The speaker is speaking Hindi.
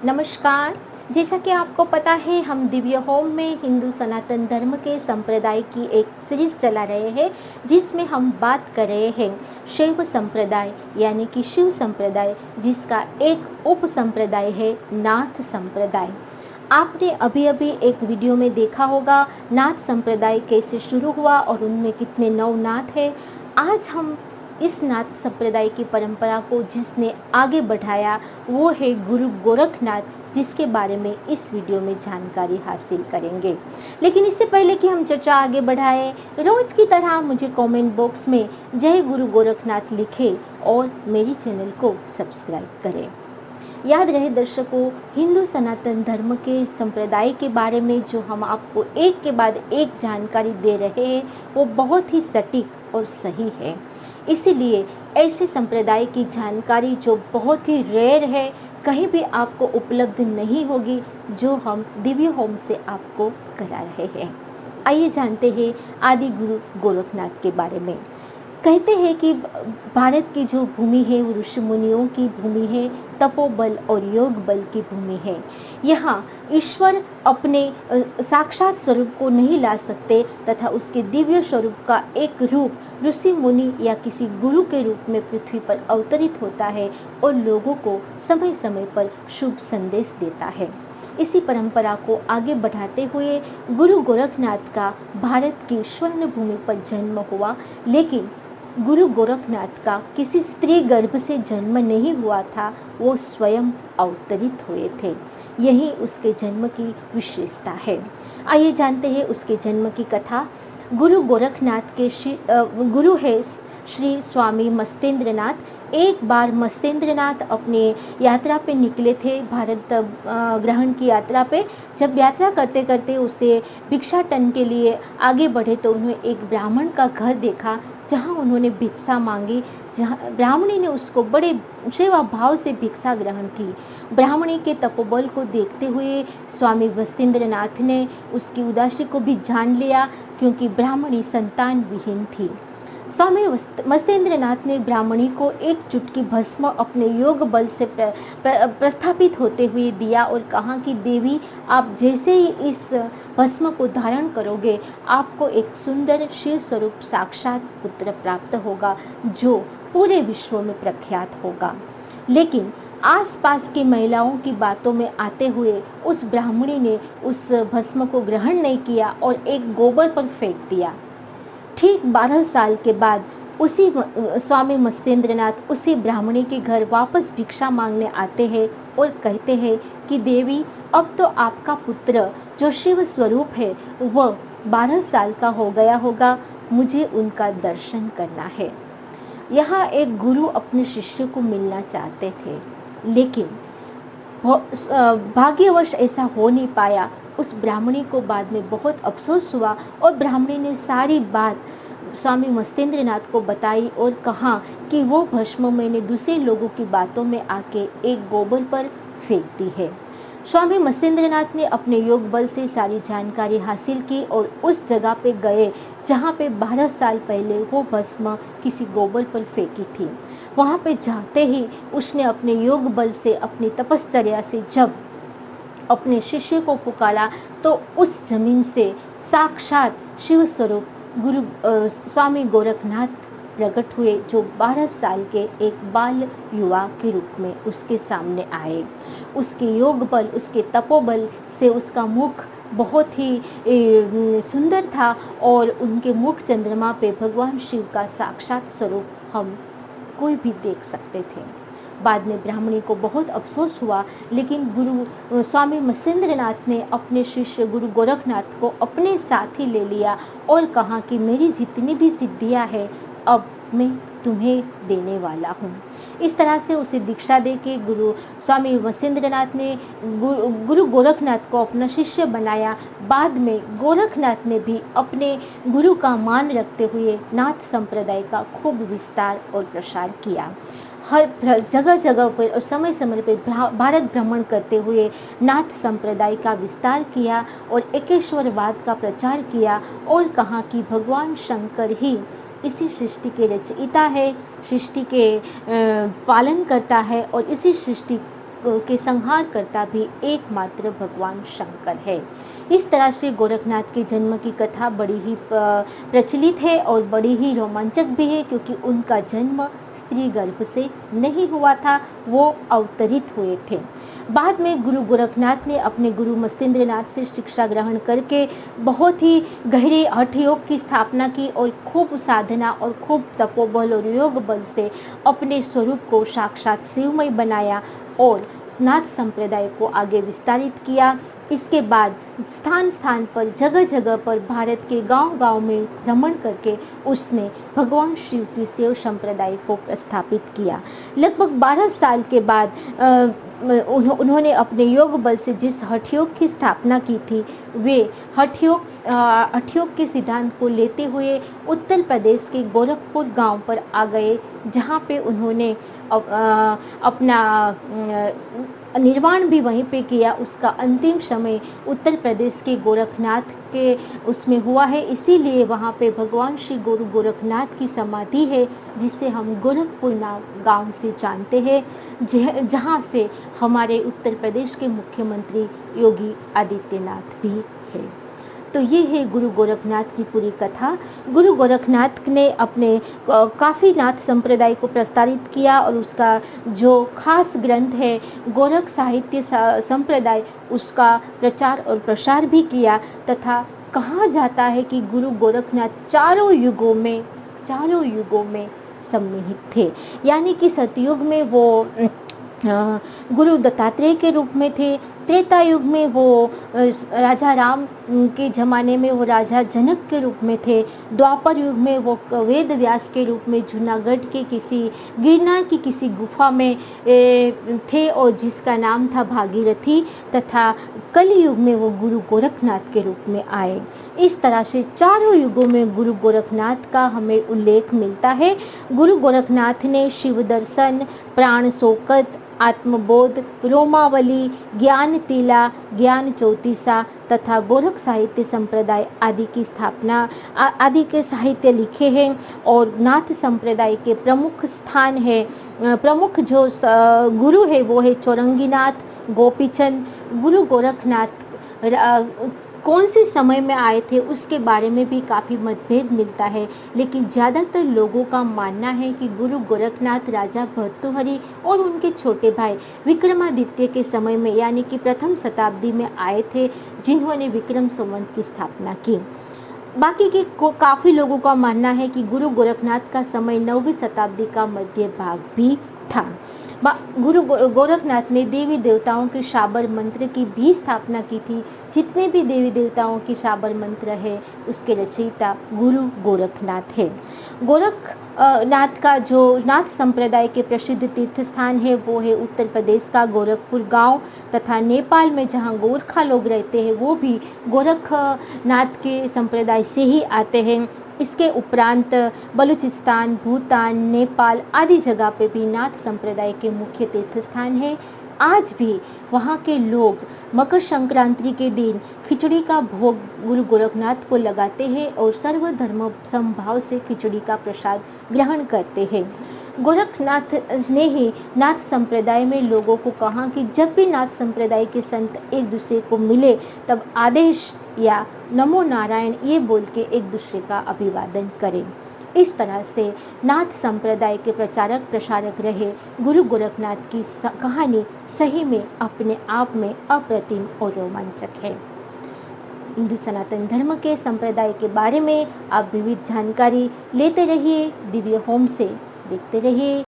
नमस्कार। जैसा कि आपको पता है, हम दिव्य होम में हिंदू सनातन धर्म के संप्रदाय की एक सीरीज चला रहे हैं, जिसमें हम बात कर रहे हैं शैव संप्रदाय यानी कि शिव संप्रदाय, जिसका एक उप संप्रदाय है नाथ संप्रदाय। आपने अभी अभी एक वीडियो में देखा होगा नाथ संप्रदाय कैसे शुरू हुआ और उनमें कितने नौ नाथ है। आज हम इस नाथ संप्रदाय की परंपरा को जिसने आगे बढ़ाया वो है गुरु गोरखनाथ, जिसके बारे में इस वीडियो में जानकारी हासिल करेंगे। लेकिन इससे पहले कि हम चर्चा आगे बढ़ाएं, रोज की तरह मुझे कमेंट बॉक्स में जय गुरु गोरखनाथ लिखें और मेरी चैनल को सब्सक्राइब करें। याद रहे दर्शकों, हिंदू सनातन धर्म के संप्रदाय के बारे में जो हम आपको एक के बाद एक जानकारी दे रहे हैं वो बहुत ही सटीक और सही है। इसीलिए ऐसे संप्रदाय की जानकारी जो बहुत ही रेयर है, कहीं भी आपको उपलब्ध नहीं होगी, जो हम दिव्य होम से आपको करा रहे हैं। आइए जानते हैं आदि गुरु गोरखनाथ के बारे में। कहते हैं कि भारत की जो भूमि है वो ऋषि मुनियों की भूमि है, तपोबल और योग बल की भूमि है। यहाँ ईश्वर अपने साक्षात स्वरूप को नहीं ला सकते तथा उसके दिव्य स्वरूप का एक रूप ऋषि मुनि या किसी गुरु के रूप में पृथ्वी पर अवतरित होता है और लोगों को समय समय पर शुभ संदेश देता है। इसी परंपरा को आगे बढ़ाते हुए गुरु गोरखनाथ का भारत की स्वर्ण भूमि पर जन्म हुआ, लेकिन गुरु गोरखनाथ का किसी स्त्री गर्भ से जन्म नहीं हुआ था, वो स्वयं अवतरित हुए थे। यही उसके जन्म की विशेषता है। आइए जानते हैं उसके जन्म की कथा। गुरु गोरखनाथ के गुरु है श्री स्वामी मत्स्येंद्रनाथ। एक बार मत्स्येंद्रनाथ अपने यात्रा पे निकले थे, भारत ग्रहण की यात्रा पे। जब यात्रा करते करते उसे भिक्षाटन के लिए आगे बढ़े तो उन्होंने एक ब्राह्मण का घर देखा जहाँ उन्होंने भिक्षा मांगी। जहाँ ब्राह्मणी ने उसको बड़े सेवा भाव से भिक्षा ग्रहण की। ब्राह्मणी के तपोबल को देखते हुए स्वामी मत्स्येंद्रनाथ ने उसकी उदासी को भी जान लिया, क्योंकि ब्राह्मणी संतान विहीन थी। स्वामी मत्स्येंद्रनाथ ने ब्राह्मणी को एक चुटकी भस्म अपने योग बल से प्रस्थापित होते हुए दिया और कहा कि देवी, आप जैसे ही इस भस्म को धारण करोगे आपको एक सुंदर शिव स्वरूप साक्षात पुत्र प्राप्त होगा, जो पूरे विश्व में प्रख्यात होगा। लेकिन आसपास की महिलाओं की बातों में आते हुए उस ब्राह्मणी ने उस भस्म को ग्रहण नहीं किया और एक गोबर पर फेंक दिया। ठीक 12 साल के बाद उसी स्वामी मत्स्येंद्रनाथ उसी ब्राह्मणी के घर वापस भिक्षा मांगने आते हैं और कहते हैं कि देवी, अब तो आपका पुत्र जो शिव स्वरूप है वह 12 साल का हो गया होगा, मुझे उनका दर्शन करना है। यहाँ एक गुरु अपने शिष्य को मिलना चाहते थे, लेकिन भाग्यवश ऐसा हो नहीं पाया। उस ब्राह्मणी को बाद में बहुत अफसोस हुआ और ब्राह्मणी ने सारी बात स्वामी मत्स्येंद्रनाथ को बताई और कहा कि वो भस्म मैंने दूसरे लोगों की बातों में आके एक गोबर पर फेंक दी है। स्वामी मत्स्येंद्रनाथ ने अपने योग बल से सारी जानकारी हासिल की और उस जगह पे गए जहाँ पे 12 साल पहले वो भस्म किसी गोबर पर फेंकी थी। वहाँ पे जाते ही उसने अपने योग बल से, अपनी तपश्चर्या से जब अपने शिष्य को पुकारा तो उस जमीन से साक्षात शिव स्वरूप गुरु स्वामी गोरखनाथ प्रकट हुए, जो 12 साल के एक बाल युवा के रूप में उसके सामने आए। उसके योग बल, उसके तपोबल से उसका मुख बहुत ही सुंदर था और उनके मुख चंद्रमा पे भगवान शिव का साक्षात स्वरूप हम कोई भी देख सकते थे। बाद में ब्राह्मणी को बहुत अफसोस हुआ, लेकिन गुरु स्वामी मत्स्येंद्रनाथ ने अपने शिष्य गुरु गोरखनाथ को अपने साथ ही ले लिया और कहा कि मेरी जितनी भी सिद्धियां हैं अब मैं तुम्हें देने वाला हूँ। इस तरह से उसे दीक्षा दे के गुरु स्वामी मत्स्येंद्रनाथ ने गुरु गोरखनाथ को अपना शिष्य बनाया। बाद में गोरखनाथ ने भी अपने गुरु का मान रखते हुए नाथ संप्रदाय का खूब विस्तार और प्रसार किया। हर जगह जगह पर और समय समय पर भारत भ्रमण करते हुए नाथ संप्रदाय का विस्तार किया और एकेश्वरवाद का प्रचार किया और कहा कि भगवान शंकर ही इसी सृष्टि के रचयिता है, सृष्टि के पालन करता है और इसी सृष्टि के संहार करता भी एकमात्र भगवान शंकर है। इस तरह से गोरखनाथ के जन्म की कथा बड़ी ही प्रचलित है और बड़ी ही रोमांचक भी है, क्योंकि उनका जन्म स्त्री गर्भ से नहीं हुआ था, वो अवतरित हुए थे। बाद में गुरु गोरखनाथ ने अपने गुरु मस्तेंद्रनाथ से शिक्षा ग्रहण करके बहुत ही गहरे हठ योग की स्थापना की और खूब साधना और खूब तपोबल और योग बल से अपने स्वरूप को साक्षात शिवमय बनाया और नाथ संप्रदाय को आगे विस्तारित किया। इसके बाद स्थान स्थान पर जगह जगह पर भारत के गांव-गांव में भ्रमण करके उसने भगवान शिव की शैव संप्रदाय को स्थापित किया। लगभग 12 साल के बाद उन्होंने अपने योग बल से जिस हठ योग की स्थापना की थी, वे हठ योग के सिद्धांत को लेते हुए उत्तर प्रदेश के गोरखपुर गांव पर आ गए, जहां पे उन्होंने अपना निर्वाण भी वहीं पे किया। उसका अंतिम समय उत्तर प्रदेश के गोरखनाथ के उसमें हुआ है, इसीलिए वहाँ पे भगवान श्री गुरु गोरखनाथ की समाधि है, जिसे हम गोरखपुर गांव से जानते हैं, जहाँ से हमारे उत्तर प्रदेश के मुख्यमंत्री योगी आदित्यनाथ भी है। तो ये है गुरु गोरखनाथ की पूरी कथा। गुरु गोरखनाथ ने अपने काफ़ी नाथ संप्रदाय को प्रसारित किया और उसका जो खास ग्रंथ है गोरख साहित्य संप्रदाय, उसका प्रचार और प्रसार भी किया। तथा कहा जाता है कि गुरु गोरखनाथ चारों युगों में सम्मिलित थे, यानी कि सतयुग में वो गुरु दत्तात्रेय के रूप में थे, त्रेता युग में वो राजा राम के ज़माने में वो राजा जनक के रूप में थे, द्वापर युग में वो वेद व्यास के रूप में जूनागढ़ के गिरनार की किसी गुफा में थे और जिसका नाम था भागीरथी, तथा कलयुग में वो गुरु गोरखनाथ के रूप में आए। इस तरह से चारों युगों में गुरु गोरखनाथ का हमें उल्लेख मिलता है। गुरु गोरखनाथ ने शिव दर्शन, प्राण शोकत, आत्मबोध, रोमावली, ज्ञान तीला, ज्ञान चौतीसा तथा गोरख साहित्य संप्रदाय आदि की स्थापना आदि के साहित्य लिखे हैं। और नाथ संप्रदाय के प्रमुख स्थान है, प्रमुख जो गुरु है वो है चौरंगीनाथ, गोपीचंद। गुरु गोरखनाथ कौन से समय में आए थे उसके बारे में भी काफ़ी मतभेद मिलता है, लेकिन ज़्यादातर लोगों का मानना है कि गुरु गोरखनाथ राजा भर्तृहरि और उनके छोटे भाई विक्रमादित्य के समय में, यानी कि प्रथम शताब्दी में आए थे, जिन्होंने विक्रम संवत की स्थापना की। बाकी के काफ़ी लोगों का मानना है कि गुरु गोरखनाथ का समय 9वीं शताब्दी का मध्य भाग भी था। गुरु गोरखनाथ ने देवी देवताओं के शाबर मंत्र की भी स्थापना की थी। जितने भी देवी देवताओं के शाबर मंत्र है उसके रचयिता गुरु गोरखनाथ है। गोरखनाथ का जो नाथ संप्रदाय के प्रसिद्ध तीर्थ स्थान है वो है उत्तर प्रदेश का गोरखपुर गांव, तथा नेपाल में जहां गोरखा लोग रहते हैं वो भी गोरखनाथ के संप्रदाय से ही आते हैं। इसके उपरांत बलूचिस्तान, भूटान, नेपाल आदि जगह पे भी नाथ संप्रदाय के मुख्य तीर्थ स्थान है। आज भी वहाँ के लोग मकर संक्रांति के दिन खिचड़ी का भोग गुरु गोरखनाथ को लगाते हैं और सर्वधर्म समभाव से खिचड़ी का प्रसाद ग्रहण करते हैं। गोरखनाथ ने ही नाथ संप्रदाय में लोगों को कहा कि जब भी नाथ संप्रदाय के संत एक दूसरे को मिले तब आदेश या नमो नारायण ये बोल के एक दूसरे का अभिवादन करें। इस तरह से नाथ संप्रदाय के प्रचारक प्रसारक रहे गुरु गोरखनाथ की कहानी सही में अपने आप में अप्रतिम और रोमांचक है। हिंदू सनातन धर्म के संप्रदाय के बारे में आप विविध जानकारी लेते रहिए, दिव्य होम से देखते रहिए।